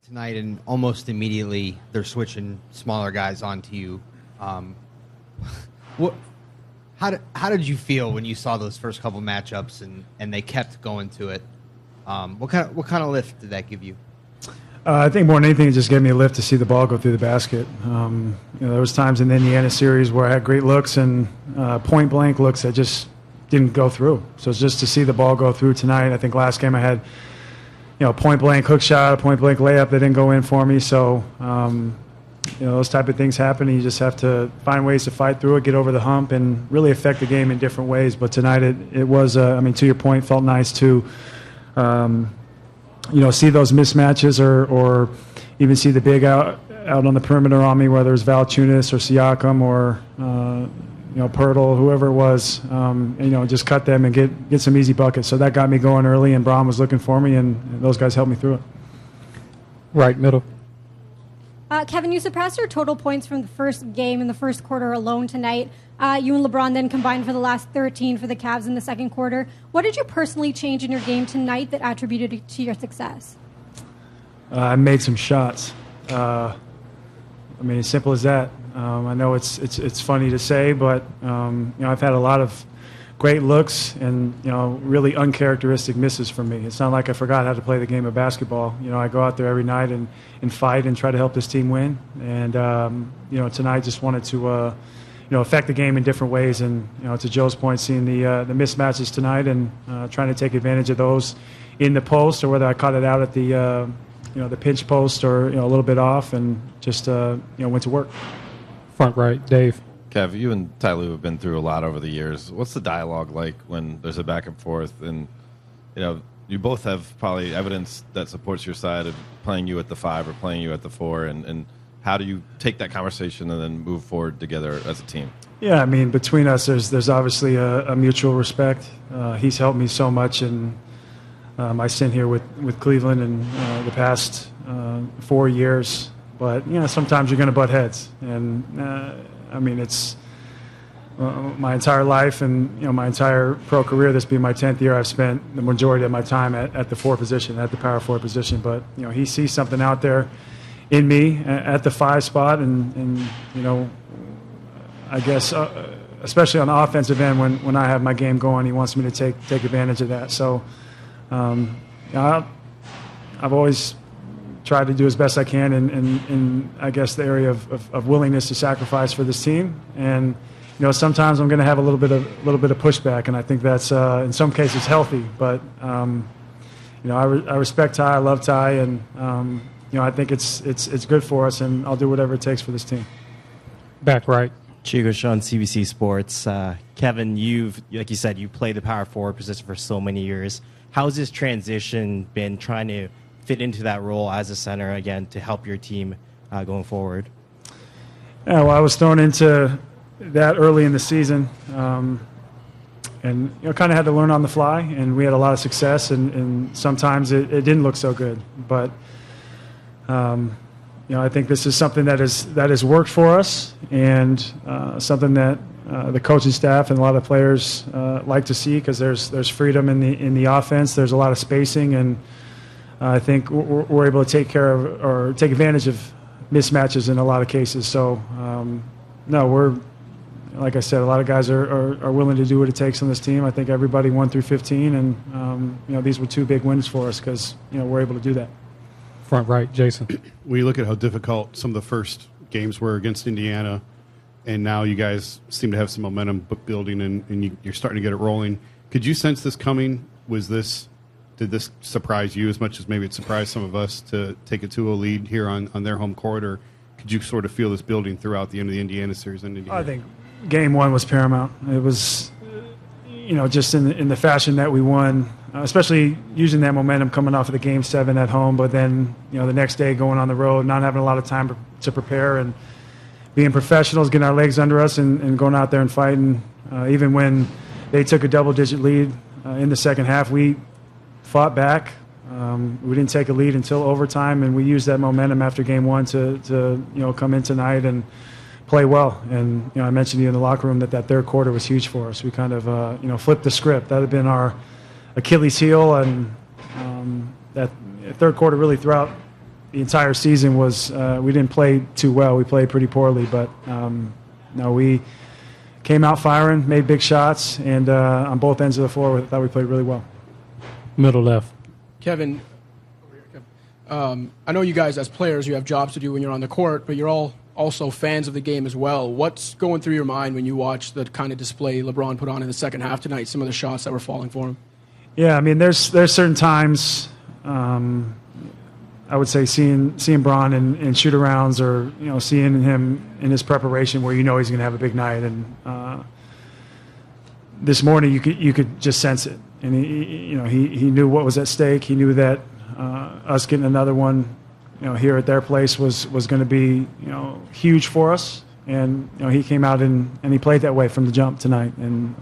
tonight, and almost immediately they're switching smaller guys onto you. How did you feel when you saw those first couple matchups and they kept going to it? What kind of lift did that give you? I think more than anything, it just gave me a lift to see the ball go through the basket. There was times in the Indiana series where I had great looks and point blank looks that just didn't go through. So it's just to see the ball go through tonight. I think last game I had, point blank hook shot, a point blank layup that didn't go in for me. So, those type of things happen. And you just have to find ways to fight through it, get over the hump, and really affect the game in different ways. But tonight it was, to your point, felt nice to, see those mismatches or even see the big out on the perimeter on me, whether it's Valanciunas or Siakam or, Pirtle, whoever it was, just cut them and get some easy buckets. So that got me going early, and Braun was looking for me, and those guys helped me through it. Right, middle. Kevin, you surpassed your total points from the first game in the first quarter alone tonight. You and LeBron then combined for the last 13 for the Cavs in the second quarter. What did you personally change in your game tonight that attributed to your success? I made some shots. As simple as that. I know it's funny to say, but I've had a lot of great looks and really uncharacteristic misses from me. It's not like I forgot how to play the game of basketball. I go out there every night and fight and try to help this team win. And tonight just wanted to affect the game in different ways. And to Joe's point, seeing the mismatches tonight and trying to take advantage of those in the post, or whether I caught it out at the the pinch post or a little bit off, and just went to work. Front right, Dave. Kev, you and Ty Lue have been through a lot over the years. What's the dialogue like when there's a back and forth? And, you both have probably evidence that supports your side of playing you at the 5 or playing you at the 4. And how do you take that conversation and then move forward together as a team? Yeah, between us, there's obviously a mutual respect. He's helped me so much in my stint here with Cleveland and the past 4 years. But, sometimes you're going to butt heads. And, it's my entire life and, my entire pro career, this being my 10th year, I've spent the majority of my time at the 4 position, at the power 4 position. But, he sees something out there in me at the 5 spot. And I guess, especially on the offensive end, when I have my game going, he wants me to take advantage of that. So I've always tried to do as best I can in I guess the area of willingness to sacrifice for this team. And sometimes I'm going to have a little bit of pushback, and I think that's in some cases healthy. But I respect Ty, I love Ty, and I think it's good for us, and I'll do whatever it takes for this team. Back right. Chico Sean, CBC Sports. Kevin, like you said, you played the power forward position for so many years. How's this transition been, trying to fit into that role as a center again to help your team going forward? Yeah, well, I was thrown into that early in the season, and kind of had to learn on the fly. And we had a lot of success, and sometimes it didn't look so good. But I think this is something that has worked for us, and something that the coaching staff and a lot of players like to see, because there's freedom in the offense. There's a lot of spacing, and I think we're able to take care of or take advantage of mismatches in a lot of cases. So, we're, like I said, a lot of guys are willing to do what it takes on this team. I think everybody 1 through 15, and these were 2 big wins for us because we're able to do that. Front right, Jason. When you look at how difficult some of the first games were against Indiana, and now you guys seem to have some momentum building, and you're starting to get it rolling. Could you sense this coming? Did this surprise you as much as maybe it surprised some of us to take a 2-0 lead here on their home court? Or could you sort of feel this building throughout the end of the Indiana series? I think game 1 was paramount. It was, just in the fashion that we won, especially using that momentum coming off of the Game 7 at home, but then, the next day going on the road, not having a lot of time to prepare, and being professionals, getting our legs under us and going out there and fighting. Even when they took a double-digit lead in the second half, we fought back. We didn't take a lead until overtime, and we used that momentum after game 1 to come in tonight and play well. And I mentioned to you in the locker room that third quarter was huge for us. We kind of flipped the script. That had been our Achilles heel, and that third quarter really throughout the entire season was we didn't play too well. We played pretty poorly, but no, we came out firing, made big shots, and on both ends of the floor, I thought we played really well. Middle left. Kevin, I know you guys as players, you have jobs to do when you're on the court, but you're all also fans of the game as well. What's going through your mind when you watch the kind of display LeBron put on in the second half tonight, some of the shots that were falling for him? Yeah, I mean, there's certain times I would say seeing Bron in shoot-arounds or, seeing him in his preparation where he's going to have a big night. And this morning you could just sense it. And he knew what was at stake. He knew that us getting another one, here at their place was going to be, huge for us. And he came out and he played that way from the jump tonight. And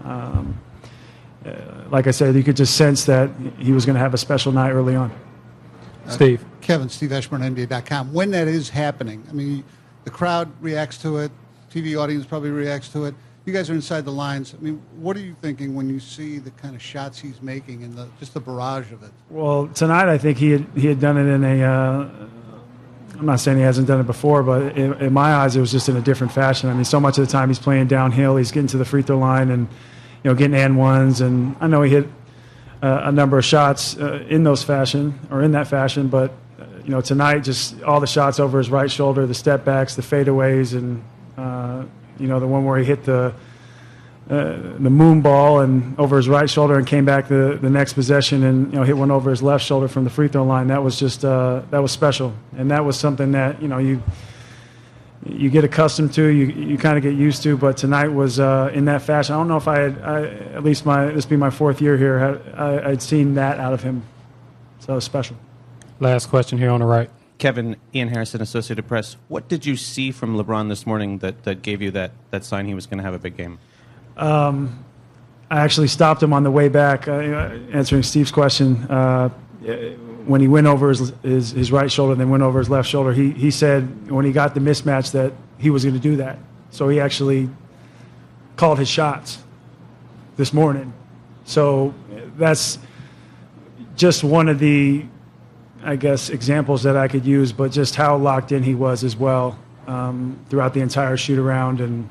like I said, you could just sense that he was going to have a special night early on. Steve. Kevin, Steve Eshburn, NBA.com. When that is happening, I mean, the crowd reacts to it, TV audience probably reacts to it. You guys are inside the lines. I mean, what are you thinking when you see the kind of shots he's making and just the barrage of it? Well, tonight I think he had done it in a. I'm not saying he hasn't done it before, but in my eyes, it was just in a different fashion. I mean, so much of the time he's playing downhill, he's getting to the free throw line and getting and ones, and I know he hit a number of shots in that fashion, but tonight just all the shots over his right shoulder, the step backs, the fadeaways, and the one where he hit the moon ball and over his right shoulder and came back the next possession and hit one over his left shoulder from the free throw line. That was just that was special, and that was something that you get accustomed to, you kind of get used to. But tonight was in that fashion. I don't know if I at least this be my fourth year here, I'd seen that out of him, so it was special. Last question here on the right. Kevin, Ian Harrison, Associated Press. What did you see from LeBron this morning that gave you that sign he was going to have a big game? I actually stopped him on the way back, answering Steve's question. When he went over his right shoulder, then went over his left shoulder, he said when he got the mismatch that he was going to do that. So he actually called his shots this morning. So that's just one of the, I guess, examples that I could use, but just how locked in he was as well throughout the entire shoot-around. And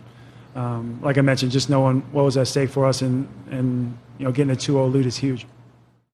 like I mentioned, just knowing what was at stake for us and getting a 2-0 lead is huge.